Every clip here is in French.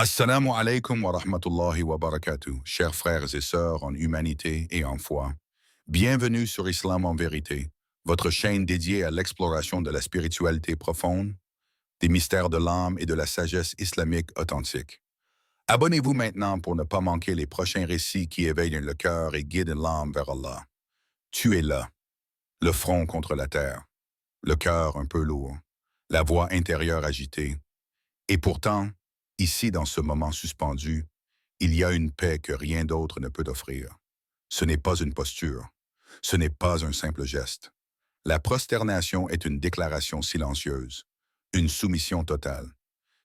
Assalamu alaikum wa rahmatullahi wa barakatuh, chers frères et sœurs en humanité et en foi. Bienvenue sur Islam en vérité, votre chaîne dédiée à l'exploration de la spiritualité profonde, des mystères de l'âme et de la sagesse islamique authentique. Abonnez-vous maintenant pour ne pas manquer les prochains récits qui éveillent le cœur et guident l'âme vers Allah. Tu es là, le front contre la terre, le cœur un peu lourd, la voix intérieure agitée. Et pourtant, ici, dans ce moment suspendu, il y a une paix que rien d'autre ne peut offrir. Ce n'est pas une posture. Ce n'est pas un simple geste. La prosternation est une déclaration silencieuse, une soumission totale.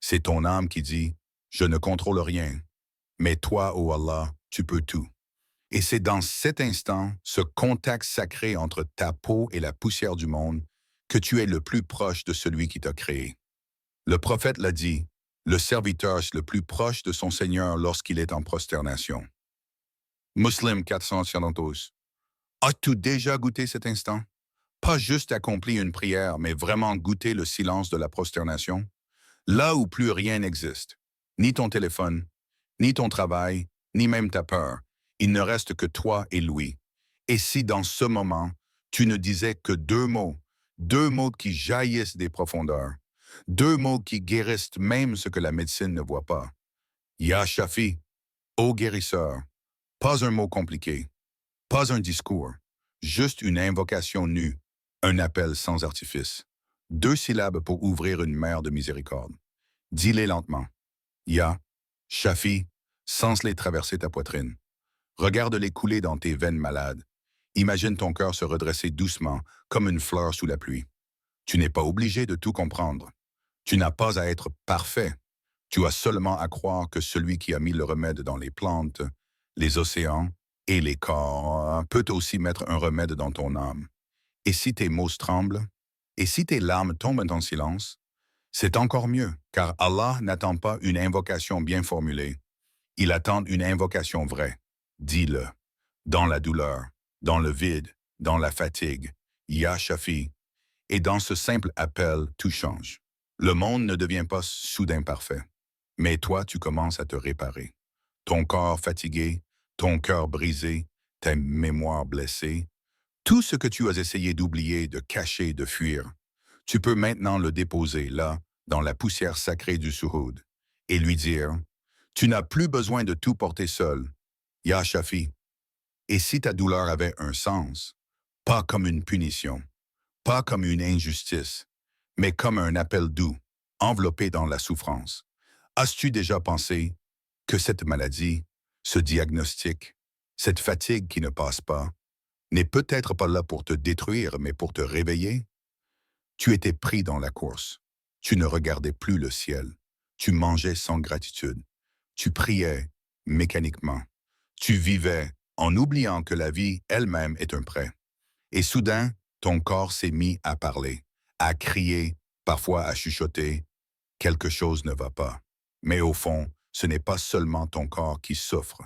C'est ton âme qui dit « Je ne contrôle rien, mais toi, ô Allah, tu peux tout ». Et c'est dans cet instant, ce contact sacré entre ta peau et la poussière du monde, que tu es le plus proche de celui qui t'a créé. Le prophète l'a dit, le serviteur est le plus proche de son Seigneur lorsqu'il est en prosternation. Muslim 472. As-tu déjà goûté cet instant? Pas juste accompli une prière, mais vraiment goûté le silence de la prosternation? Là où plus rien n'existe, ni ton téléphone, ni ton travail, ni même ta peur, il ne reste que toi et lui. Et si dans ce moment, tu ne disais que deux mots qui jaillissent des profondeurs, deux mots qui guérissent même ce que la médecine ne voit pas. Ya Shafi, ô guérisseur, pas un mot compliqué, pas un discours, juste une invocation nue, un appel sans artifice. Deux syllabes pour ouvrir une mer de miséricorde. Dis-les lentement. Ya, Shafi, sens-les traverser ta poitrine. Regarde-les couler dans tes veines malades. Imagine ton cœur se redresser doucement, comme une fleur sous la pluie. Tu n'es pas obligé de tout comprendre. Tu n'as pas à être parfait. Tu as seulement à croire que celui qui a mis le remède dans les plantes, les océans et les corps peut aussi mettre un remède dans ton âme. Et si tes mots tremblent, et si tes larmes tombent en silence, c'est encore mieux, car Allah n'attend pas une invocation bien formulée. Il attend une invocation vraie. Dis-le. Dans la douleur, dans le vide, dans la fatigue. Ya Shafi. Et dans ce simple appel, tout change. Le monde ne devient pas soudain parfait. Mais toi, tu commences à te réparer. Ton corps fatigué, ton cœur brisé, ta mémoire blessée, tout ce que tu as essayé d'oublier, de cacher, de fuir, tu peux maintenant le déposer là, dans la poussière sacrée du Souhoud, et lui dire, tu n'as plus besoin de tout porter seul. Ya Shafi. Et si ta douleur avait un sens, pas comme une punition, pas comme une injustice, mais comme un appel doux, enveloppé dans la souffrance. As-tu déjà pensé que cette maladie, ce diagnostic, cette fatigue qui ne passe pas, n'est peut-être pas là pour te détruire, mais pour te réveiller? Tu étais pris dans la course. Tu ne regardais plus le ciel. Tu mangeais sans gratitude. Tu priais mécaniquement. Tu vivais en oubliant que la vie elle-même est un prêt. Et soudain, ton corps s'est mis à parler, à crier, parfois à chuchoter. Quelque chose ne va pas. Mais au fond, ce n'est pas seulement ton corps qui souffre,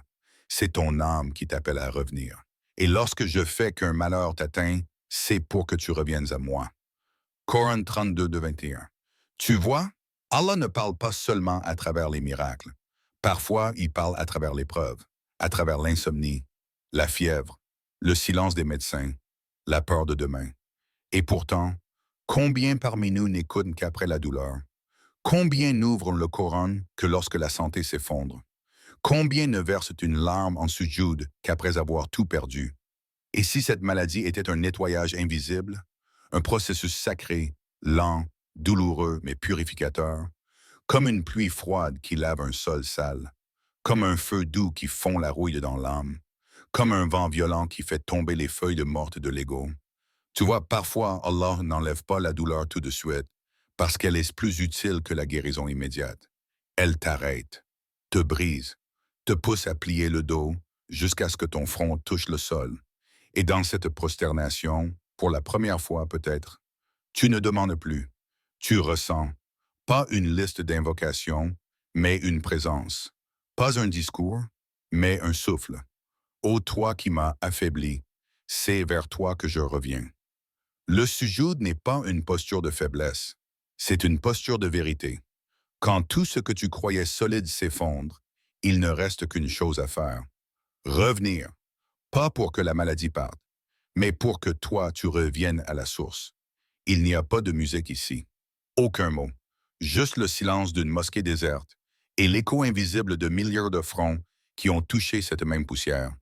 c'est ton âme qui t'appelle à revenir. Et lorsque je fais qu'un malheur t'atteint, c'est pour que tu reviennes à moi. Coran 32 de 21. Tu vois, Allah ne parle pas seulement à travers les miracles. Parfois, il parle à travers l'épreuve, à travers l'insomnie, la fièvre, le silence des médecins, la peur de demain. Et pourtant, combien parmi nous n'écoutent qu'après la douleur? Combien n'ouvrent le Coran que lorsque la santé s'effondre? Combien ne versent une larme en sujoud qu'après avoir tout perdu? Et si cette maladie était un nettoyage invisible, un processus sacré, lent, douloureux mais purificateur, comme une pluie froide qui lave un sol sale, comme un feu doux qui fond la rouille dans l'âme, comme un vent violent qui fait tomber les feuilles de morte de l'ego. Tu vois, parfois, Allah n'enlève pas la douleur tout de suite, parce qu'elle est plus utile que la guérison immédiate. Elle t'arrête, te brise, te pousse à plier le dos jusqu'à ce que ton front touche le sol. Et dans cette prosternation, pour la première fois peut-être, tu ne demandes plus, tu ressens, pas une liste d'invocations, mais une présence. Pas un discours, mais un souffle. Ô toi qui m'as affaibli, c'est vers toi que je reviens. Le sujoud n'est pas une posture de faiblesse, c'est une posture de vérité. Quand tout ce que tu croyais solide s'effondre, il ne reste qu'une chose à faire. Revenir, pas pour que la maladie parte, mais pour que toi, tu reviennes à la source. Il n'y a pas de musique ici. Aucun mot. Juste le silence d'une mosquée déserte et l'écho invisible de milliers de fronts qui ont touché cette même poussière.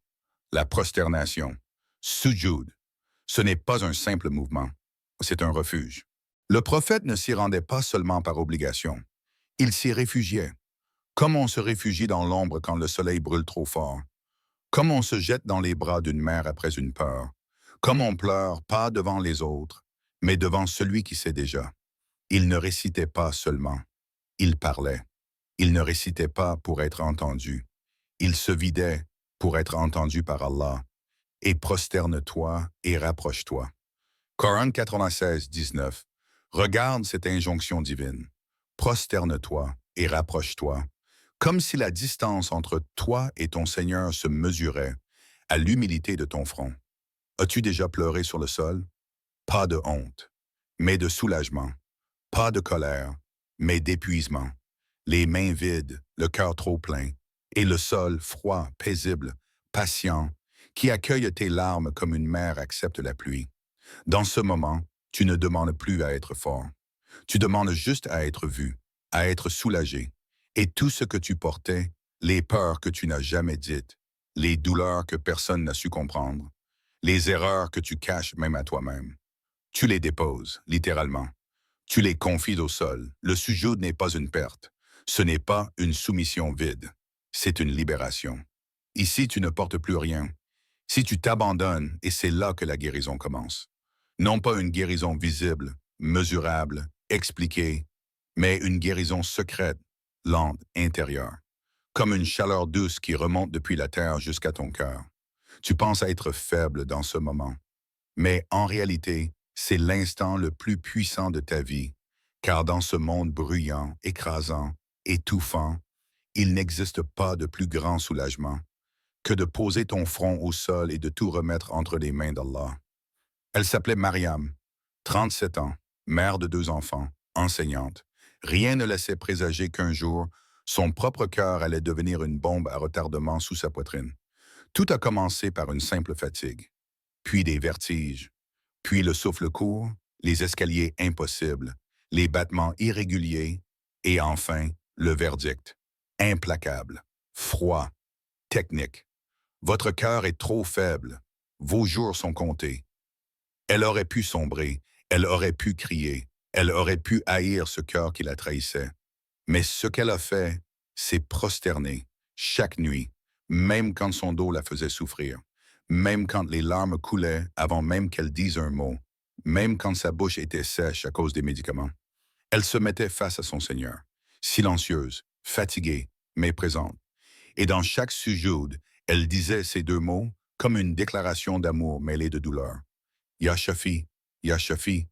La prosternation. Sujoud. Ce n'est pas un simple mouvement. C'est un refuge. Le prophète ne s'y rendait pas seulement par obligation. Il s'y réfugiait. Comme on se réfugie dans l'ombre quand le soleil brûle trop fort. Comme on se jette dans les bras d'une mère après une peur. Comme on pleure pas devant les autres, mais devant celui qui sait déjà. Il ne récitait pas seulement. Il parlait. Il ne récitait pas pour être entendu. Il se vidait pour être entendu par Allah. Et prosterne-toi et rapproche-toi. Coran 96, 19. Regarde cette injonction divine. Prosterne-toi et rapproche-toi, comme si la distance entre toi et ton Seigneur se mesurait à l'humilité de ton front. As-tu déjà pleuré sur le sol? Pas de honte, mais de soulagement. Pas de colère, mais d'épuisement. Les mains vides, le cœur trop plein, et le sol froid, paisible, patient, qui accueille tes larmes comme une mère accepte la pluie. Dans ce moment, tu ne demandes plus à être fort. Tu demandes juste à être vu, à être soulagé. Et tout ce que tu portais, les peurs que tu n'as jamais dites, les douleurs que personne n'a su comprendre, les erreurs que tu caches même à toi-même, tu les déposes, littéralement. Tu les confies au sol. Le sujoud n'est pas une perte. Ce n'est pas une soumission vide. C'est une libération. Ici, tu ne portes plus rien. Si tu t'abandonnes, et c'est là que la guérison commence. Non pas une guérison visible, mesurable, expliquée, mais une guérison secrète, lente, intérieure. Comme une chaleur douce qui remonte depuis la terre jusqu'à ton cœur. Tu penses être faible dans ce moment. Mais en réalité, c'est l'instant le plus puissant de ta vie, car dans ce monde bruyant, écrasant, étouffant, il n'existe pas de plus grand soulagement que de poser ton front au sol et de tout remettre entre les mains d'Allah. Elle s'appelait Mariam, 37 ans, mère de 2 enfants, enseignante. Rien ne laissait présager qu'un jour, son propre cœur allait devenir une bombe à retardement sous sa poitrine. Tout a commencé par une simple fatigue, puis des vertiges, puis le souffle court, les escaliers impossibles, les battements irréguliers, et enfin, le verdict. Implacable, froid, technique. Votre cœur est trop faible. Vos jours sont comptés. Elle aurait pu sombrer, elle aurait pu crier, elle aurait pu haïr ce cœur qui la trahissait. Mais ce qu'elle a fait, c'est prosterner, chaque nuit, même quand son dos la faisait souffrir, même quand les larmes coulaient avant même qu'elle dise un mot, même quand sa bouche était sèche à cause des médicaments. Elle se mettait face à son Seigneur, silencieuse, fatiguée, mais présente. Et dans chaque sujoud, elle disait ces 2 mots comme une déclaration d'amour mêlée de douleur. Ya Shafi, Ya Shafi,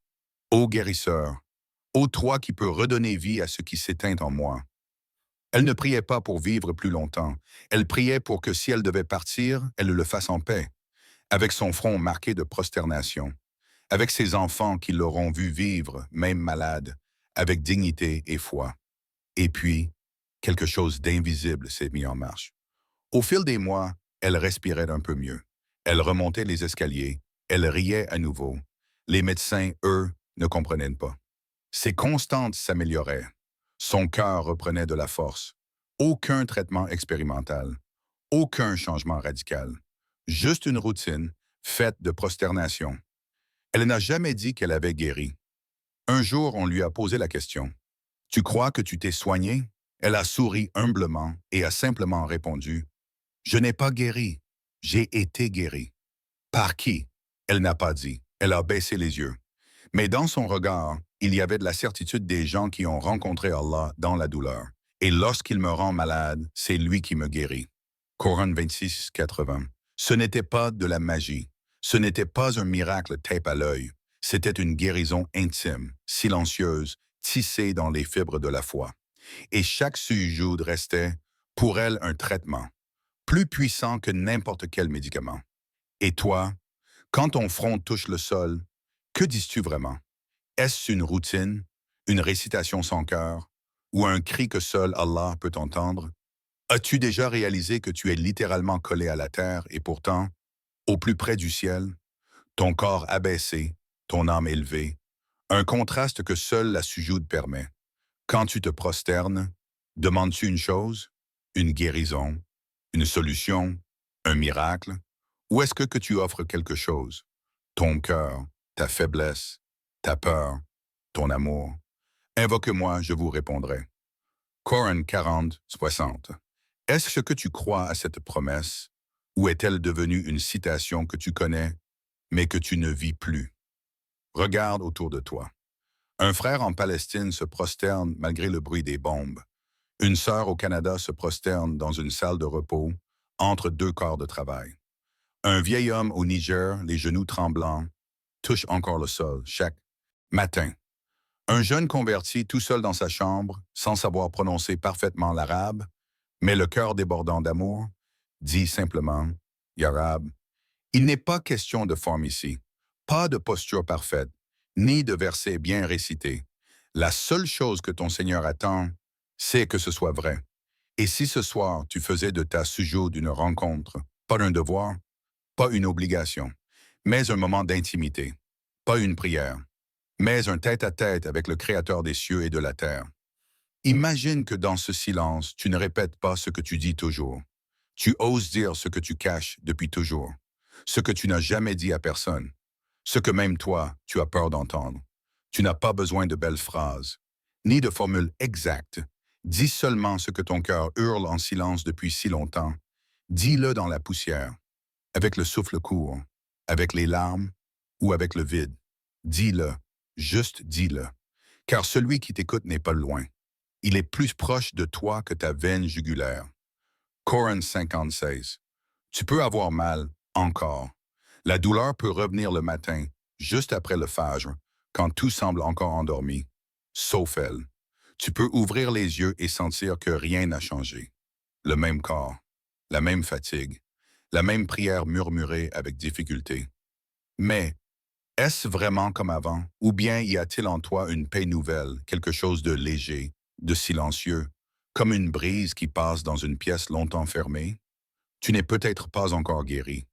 ô guérisseur, ô toi qui peux redonner vie à ce qui s'éteint en moi. Elle ne priait pas pour vivre plus longtemps. Elle priait pour que si elle devait partir, elle le fasse en paix, avec son front marqué de prosternation, avec ses enfants qui l'auront vu vivre, même malade, avec dignité et foi. Et puis, quelque chose d'invisible s'est mis en marche. Au fil des mois, elle respirait un peu mieux. Elle remontait les escaliers. Elle riait à nouveau. Les médecins, eux, ne comprenaient pas. Ses constantes s'amélioraient. Son cœur reprenait de la force. Aucun traitement expérimental. Aucun changement radical. Juste une routine faite de prosternation. Elle n'a jamais dit qu'elle avait guéri. Un jour, on lui a posé la question. « Tu crois que tu t'es soigné ?» Elle a souri humblement et a simplement répondu. « Je n'ai pas guéri. J'ai été guéri. » Par qui? Elle n'a pas dit. Elle a baissé les yeux. Mais dans son regard, il y avait de la certitude des gens qui ont rencontré Allah dans la douleur. Et lorsqu'il me rend malade, c'est lui qui me guérit. Coran 26, 80. Ce n'était pas de la magie. Ce n'était pas un miracle tape à l'œil. C'était une guérison intime, silencieuse, tissée dans les fibres de la foi. Et chaque sujoud restait, pour elle, un traitement, plus puissant que n'importe quel médicament. Et toi, quand ton front touche le sol, que dis-tu vraiment? Est-ce une routine, une récitation sans cœur, ou un cri que seul Allah peut entendre? As-tu déjà réalisé que tu es littéralement collé à la terre et pourtant, au plus près du ciel, ton corps abaissé, ton âme élevée, un contraste que seule la sujoud permet? Quand tu te prosternes, demandes-tu une chose, une guérison, une solution, un miracle, ou est-ce que tu offres quelque chose, ton cœur, ta faiblesse, ta peur, ton amour? Invoque-moi, je vous répondrai. Coran 40-60. Est-ce que tu crois à cette promesse, ou est-elle devenue une citation que tu connais, mais que tu ne vis plus? Regarde autour de toi. Un frère en Palestine se prosterne malgré le bruit des bombes. Une sœur au Canada se prosterne dans une salle de repos, entre deux corps de travail. Un vieil homme au Niger, les genoux tremblants, touche encore le sol chaque matin. Un jeune converti tout seul dans sa chambre, sans savoir prononcer parfaitement l'arabe, mais le cœur débordant d'amour, dit simplement Ya Rab. Il n'est pas question de forme ici, pas de posture parfaite, ni de versets bien récités. La seule chose que ton Seigneur attend, c'est que ce soit vrai. Et si ce soir tu faisais de ta sujoud une rencontre, pas un devoir, pas une obligation, mais un moment d'intimité, pas une prière, mais un tête-à-tête avec le Créateur des cieux et de la terre. Imagine que dans ce silence, tu ne répètes pas ce que tu dis toujours. Tu oses dire ce que tu caches depuis toujours, ce que tu n'as jamais dit à personne, ce que même toi, tu as peur d'entendre. Tu n'as pas besoin de belles phrases, ni de formules exactes. Dis seulement ce que ton cœur hurle en silence depuis si longtemps. Dis-le dans la poussière, avec le souffle court, avec les larmes ou avec le vide. Dis-le, juste dis-le, car celui qui t'écoute n'est pas loin. Il est plus proche de toi que ta veine jugulaire. Coran 56. Tu peux avoir mal, encore. La douleur peut revenir le matin, juste après le fajr, quand tout semble encore endormi. Sauf elle. Tu peux ouvrir les yeux et sentir que rien n'a changé. Le même corps, la même fatigue, la même prière murmurée avec difficulté. Mais, est-ce vraiment comme avant, ou bien y a-t-il en toi une paix nouvelle, quelque chose de léger, de silencieux, comme une brise qui passe dans une pièce longtemps fermée? Tu n'es peut-être pas encore guéri,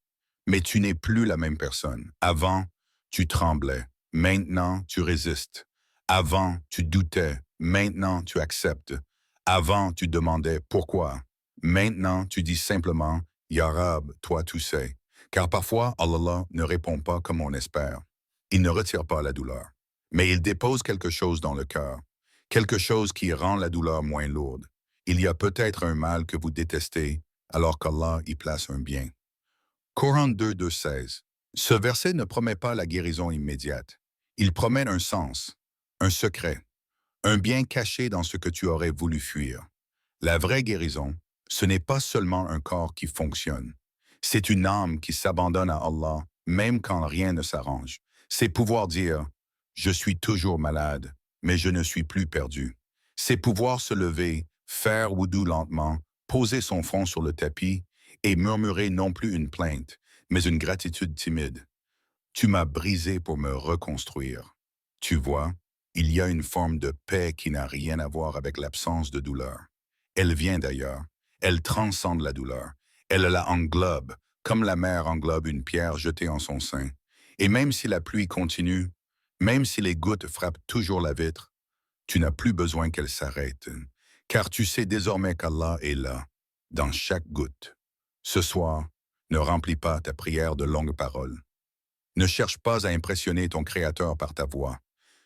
mais tu n'es plus la même personne. Avant, tu tremblais. Maintenant, tu résistes. Avant, tu doutais. Maintenant, tu acceptes. Avant, tu demandais pourquoi. Maintenant, tu dis simplement, Ya Rab, toi tu sais. Car parfois, Allah ne répond pas comme on espère. Il ne retire pas la douleur, mais il dépose quelque chose dans le cœur, quelque chose qui rend la douleur moins lourde. Il y a peut-être un mal que vous détestez, alors qu'Allah y place un bien. Coran 2-16. Ce verset ne promet pas la guérison immédiate. Il promet un sens, un secret, un bien caché dans ce que tu aurais voulu fuir. La vraie guérison, ce n'est pas seulement un corps qui fonctionne. C'est une âme qui s'abandonne à Allah, même quand rien ne s'arrange. C'est pouvoir dire, je suis toujours malade, mais je ne suis plus perdu. C'est pouvoir se lever, faire wudu lentement, poser son front sur le tapis et murmurer non plus une plainte, mais une gratitude timide. Tu m'as brisé pour me reconstruire. Tu vois, il y a une forme de paix qui n'a rien à voir avec l'absence de douleur. Elle vient d'ailleurs. Elle transcende la douleur. Elle la englobe, comme la mer englobe une pierre jetée en son sein. Et même si la pluie continue, même si les gouttes frappent toujours la vitre, tu n'as plus besoin qu'elle s'arrête, car tu sais désormais qu'Allah est là, dans chaque goutte. Ce soir, ne remplis pas ta prière de longues paroles. Ne cherche pas à impressionner ton Créateur par ta voix.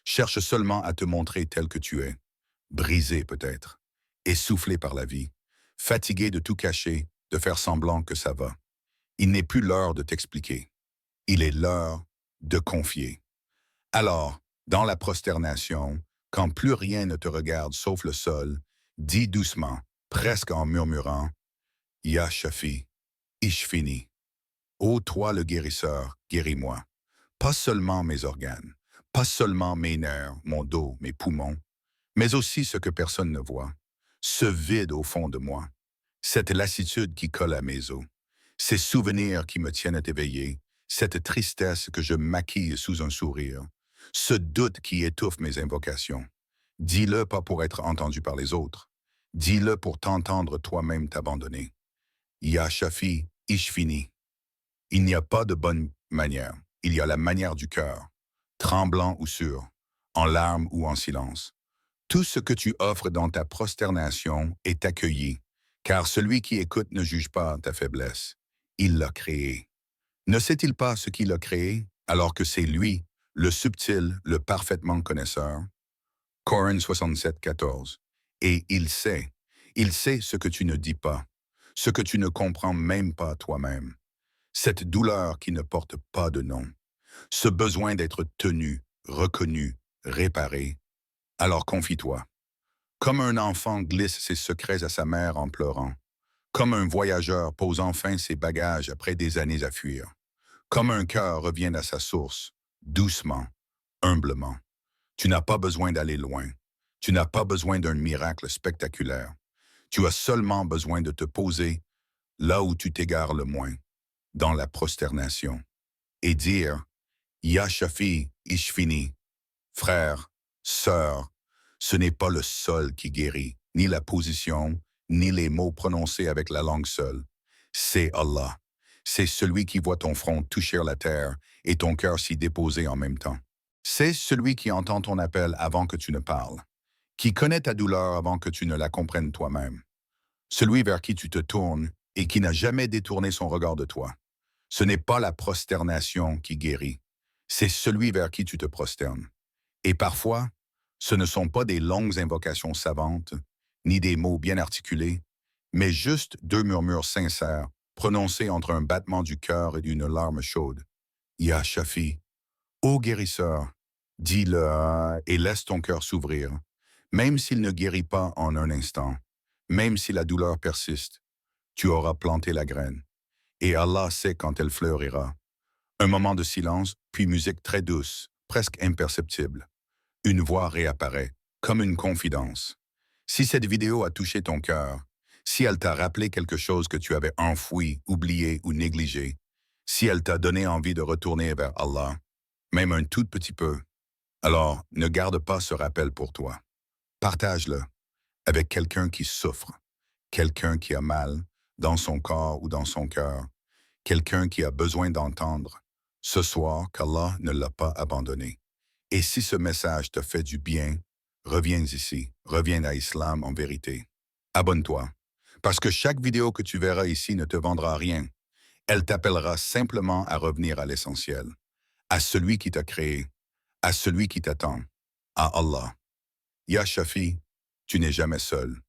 Cherche seulement à te montrer tel que tu es, brisé peut-être, essoufflé par la vie, fatigué de tout cacher, de faire semblant que ça va. Il n'est plus l'heure de t'expliquer. Il est l'heure de confier. Alors, dans la prosternation, quand plus rien ne te regarde sauf le sol, dis doucement, presque en murmurant, Ya Shafi, Ishfini. Ô toi le guérisseur, guéris-moi. Pas seulement mes organes, pas seulement mes nerfs, mon dos, mes poumons, mais aussi ce que personne ne voit, ce vide au fond de moi, cette lassitude qui colle à mes os, ces souvenirs qui me tiennent éveillé, cette tristesse que je maquille sous un sourire, ce doute qui étouffe mes invocations. Dis-le pas pour être entendu par les autres. Dis-le pour t'entendre toi-même t'abandonner. Ya Shafi, Ishfini. Il n'y a pas de bonne manière. Il y a la manière du cœur, tremblant ou sûr, en larmes ou en silence. Tout ce que tu offres dans ta prosternation est accueilli, car celui qui écoute ne juge pas ta faiblesse. Il l'a créé. Ne sait-il pas ce qu'il a créé, alors que c'est lui, le subtil, le parfaitement connaisseur? Coran 67, 14. Et il sait ce que tu ne dis pas, ce que tu ne comprends même pas toi-même. Cette douleur qui ne porte pas de nom, ce besoin d'être tenu, reconnu, réparé. Alors confie-toi. Comme un enfant glisse ses secrets à sa mère en pleurant. Comme un voyageur pose enfin ses bagages après des années à fuir. Comme un cœur revient à sa source, doucement, humblement. Tu n'as pas besoin d'aller loin. Tu n'as pas besoin d'un miracle spectaculaire. Tu as seulement besoin de te poser là où tu t'égares le moins, dans la prosternation, et dire Ya Shafi Ishfini, frère, sœur, ce n'est pas le sol qui guérit, ni la position, ni les mots prononcés avec la langue seule. C'est Allah. C'est celui qui voit ton front toucher la terre et ton cœur s'y déposer en même temps. C'est celui qui entend ton appel avant que tu ne parles, qui connaît ta douleur avant que tu ne la comprennes toi-même, celui vers qui tu te tournes et qui n'a jamais détourné son regard de toi. Ce n'est pas la prosternation qui guérit, c'est celui vers qui tu te prosternes. Et parfois, ce ne sont pas des longues invocations savantes, ni des mots bien articulés, mais juste deux murmures sincères, prononcés entre un battement du cœur et d'une larme chaude. Ya Shafi, ô guérisseur, dis-le et laisse ton cœur s'ouvrir, même s'il ne guérit pas en un instant, même si la douleur persiste, tu auras planté la graine, et Allah sait quand elle fleurira. Un moment de silence, puis musique très douce, presque imperceptible. Une voix réapparaît, comme une confidence. Si cette vidéo a touché ton cœur, si elle t'a rappelé quelque chose que tu avais enfoui, oublié ou négligé, si elle t'a donné envie de retourner vers Allah, même un tout petit peu, alors ne garde pas ce rappel pour toi. Partage-le avec quelqu'un qui souffre, quelqu'un qui a mal, dans son corps ou dans son cœur, quelqu'un qui a besoin d'entendre ce soir qu'Allah ne l'a pas abandonné. Et si ce message te fait du bien, reviens ici, reviens à Islam en vérité. Abonne-toi, parce que chaque vidéo que tu verras ici ne te vendra rien. Elle t'appellera simplement à revenir à l'essentiel, à celui qui t'a créé, à celui qui t'attend, à Allah. Ya Shafi, tu n'es jamais seul.